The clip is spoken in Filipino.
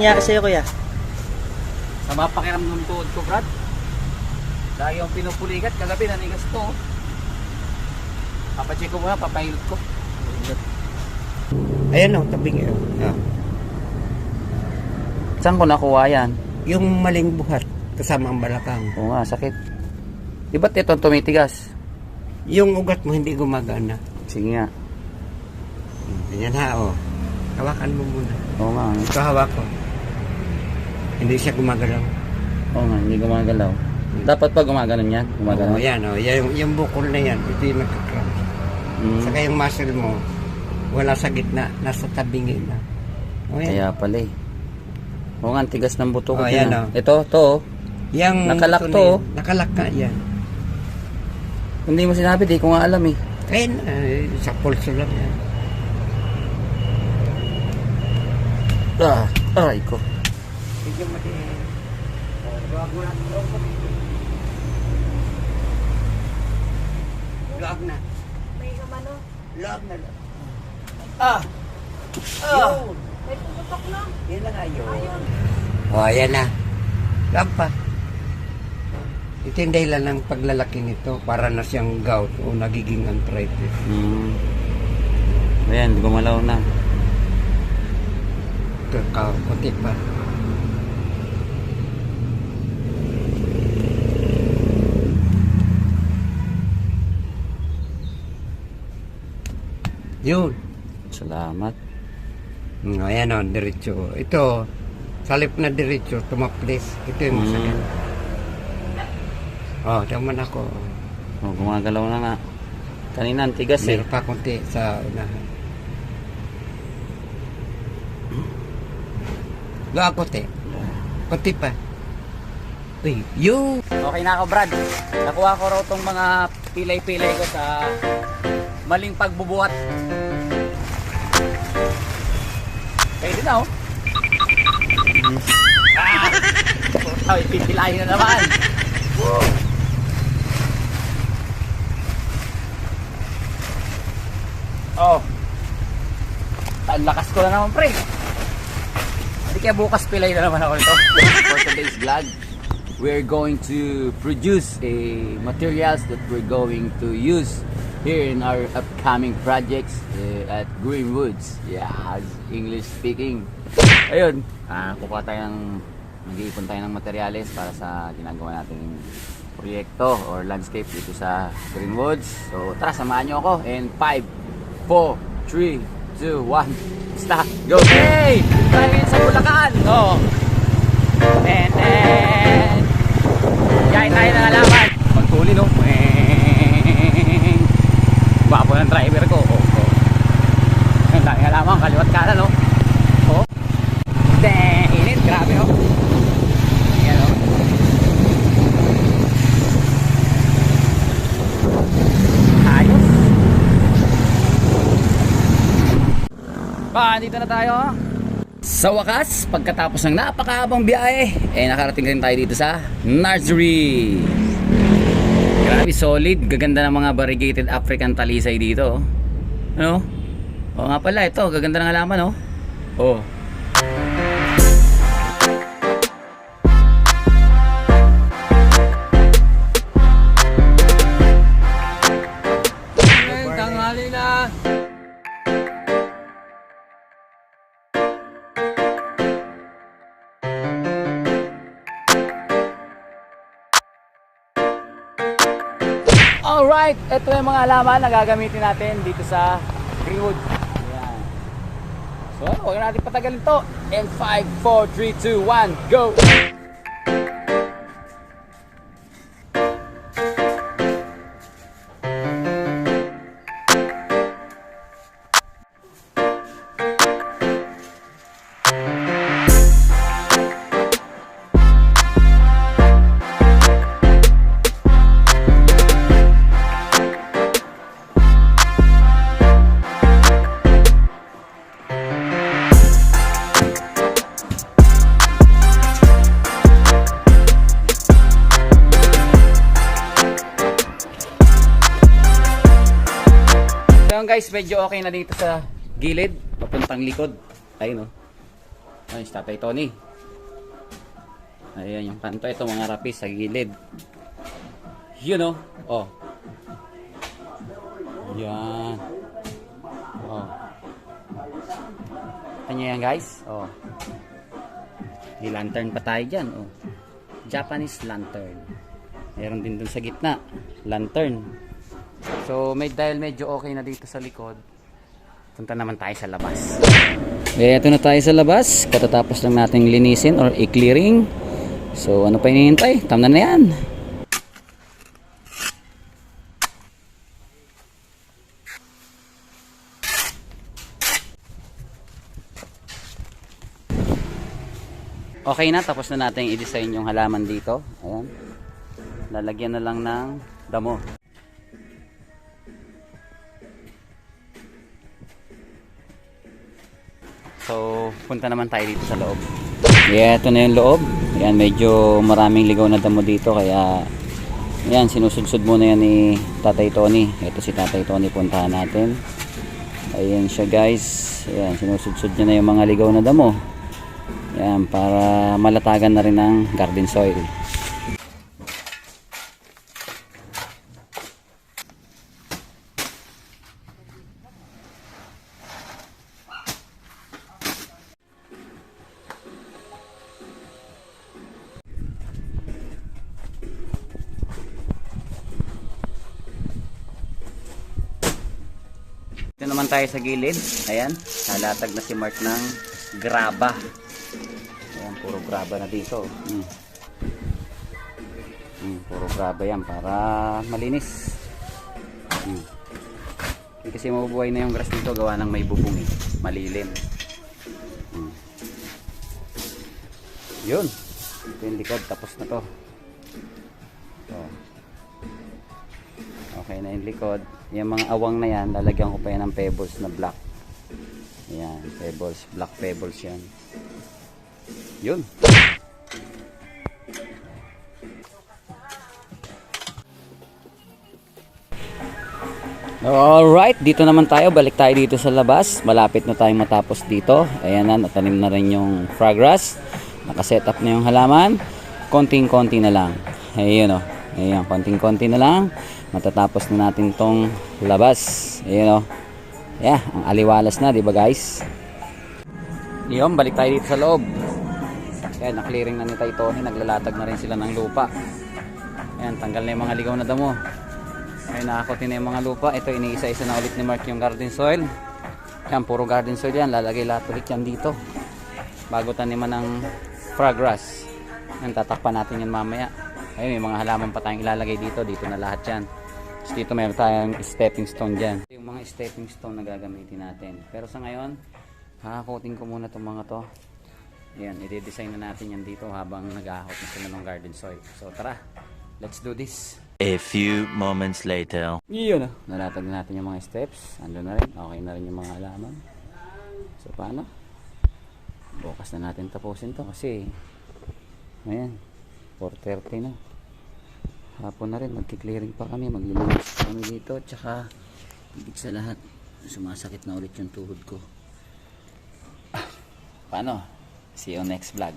nangyari sa'yo, kuya? Sama pakiramdam ng tuhod ko, Brad. Dahil yung pinupuligat, kagabi nanigas to. Papacheck ko muna, papahilot ko. Ayan o, tabing yun. Saan ko nakuha yan? Yung maling buhat kasama ang balakang. Oo nga, sakit. Di ba't ito tumitigas? Yung ugat mo hindi gumagana. Sige nga. Ganyan ha o. Hawakan mo muna. Oo nga. Ito hawak ko. Hindi siya gumagalaw. Oo nga, hindi gumagalaw. Dapat pa gumaganon yan? Gumaganon? Oo, yan o. Yung bukol na yan, ito yung nagkakram. Saka yung muscle mo, wala sa gitna, nasa tabingin na. O yan. Kaya pala eh. Oo nga, ang tigas ng buto ko. Yan o. Ito, to. Yang Nakalak buto to, na oh. yan. Nakalak na yan. Hindi mo sinabi, di ko nga alam eh. Kaya sa pulso lang yan. Aray ko. Medyo mati. Luag na. May umano. Luag na. Yun. May puputok lang. Yan na nga yun. Ayun. O, ayan na. Luag pa. Ito yung dahilan ng paglalaki nito para na siyang gout o nagiging arthritis. Ayan, gumalaw na. Ito, kunti pa. Yun. Salamat. Ayan o, diretso. Ito, salip na diretso, tumaplis. Ito yung masakit. Oh, taman ako. Oh, gumagalaw na nga. Kanina ang tigas eh. Meron pa kunti sa unahan. Luag kunti. Kunti pa. Uy, yun. Okay na ako, Brad. Nakuha ko raw tong mga pilay-pilay ko sa maling pagbubuhat. Pwede na, oh. Ay, pitilahin na naman. Oh. Ang lakas ko na naman, pre. Hindi kaya bukas pilay na naman ako nito. For today's vlog, we're going to produce a materials that we're going to use here in our upcoming projects at Greenwoods. Yeah, English speaking. Ayun, kukuha tayo mag-iipon tayo ng materyales para sa ginagawa nating proyekto or landscape dito sa Greenwoods. So tara, samahan nyo ako. And 5, 4, 3, 2, 1, stop, go! Hey! Tayo sa Bulacan! Oh. And yay tayo ng alaman. Pagtuli, no? Bapo ng driver ko. Ang dami alaman, kaliwat kanan, no? Oh. Init, grabe, no? Ayan, no? Ayos. Dito na tayo. Sa wakas, pagkatapos ng napakahabang biyahe, nakarating rin tayo dito sa nursery. Grabe, solid. Gaganda ng mga variegated African talisay dito. Ano? Oo nga pala, ito. Gaganda ng halaman, no? Oh. Tanghali na. Alright, ito yung mga halaman na gagamitin natin dito sa Greenwood. Ayan. So, huwag natin patagalin to. And 5, 4, 3, 2, 1, go! Guys, medyo okay na dito sa gilid, papuntang likod. Ayun, oh. Ay, si Tatay Tony. Ayan yung kanto. Ito mga rapis sa gilid. Yun oh. Oh. Yan. Oh. Kanya yan guys. Oh. May lantern pa tayo dyan. Oh. Japanese lantern. Meron din dun sa gitna. Lantern. So dahil medyo okay na dito sa likod, punta naman tayo sa labas. Ito na tayo sa labas. Katatapos lang nating linisin or i-clearing. So ano pa hinihintay? Tama na yan. Okay na, tapos na natin i-design yung halaman dito. Ayan. Lalagyan na lang ng damo. So, punta naman tayo dito sa loob. Yeah, ito na yung loob. Ayan, medyo maraming ligaw na damo dito. Kaya, ayan, sinusudsud muna yan ni Tatay Tony. Ito si Tatay Tony, puntahan natin. Ayan siya guys. Ayan, sinusudsud niya na yung mga ligaw na damo. Ayan, para malatagan na rin ng garden soil. Ito naman tayo sa gilid. Ayan, nalatag na si Mark ng graba. Ayan, puro graba na dito. Puro graba yan para malinis. Kasi mabubuhay na yung grass dito gawa ng may bubong eh. Malilim. Yun. Ito yung likod. Tapos na to. So, okay na yung likod. Yung mga awang na yan, lalagyan ko pa yan ng pebbles na black. Ayan, pebbles, black pebbles yan. Yun. Alright, dito naman tayo. Balik tayo dito sa labas. Malapit na tayong matapos dito. Ayan na, natanim na rin yung fraggrass. Nakaset up na yung halaman. Konting-konti na lang. Ayun o. Ayan, konting-konti na lang. Matatapos na natin tong labas. Ayun o. Yeah, ang aliwalas na, di ba guys? Yun, balik tayo dito sa loob. Ayan, na-clearing na ni Tay Tony. Naglalatag na rin sila ng lupa. Ayan, tanggal na yung mga ligaw na damo. Ayan, nakakutin na yung mga lupa. Ito, iniisa-isa na ulit ni Mark yung garden soil. Ayan, puro garden soil yan. Lalagay lahat ulit yan dito. Bago taniman ng fraggrass. Ayan, tatakpan natin yan mamaya. Ayun, may mga halaman pa tayong ilalagay dito. Dito na lahat yan. So, dito mayroon tayong stepping stone dyan. Yung mga stepping stone na gagamitin natin. Pero sa ngayon, hakakutin ko muna itong mga to. Ayan, i-design na natin yan dito habang nag-ahot na sila ng garden soil. So tara, let's do this. A few moments later. Iyon na. Nalatag na natin yung mga steps. Ando na rin. Okay na rin yung mga halaman. So paano? Bukas na natin tapusin to kasi ayan, 4:30 na. Hapon na rin. Magki-clearing pa kami. Maglilinis kami dito. Tsaka higit sa lahat, sumasakit na ulit yung tuhod ko. Paano? See you next vlog.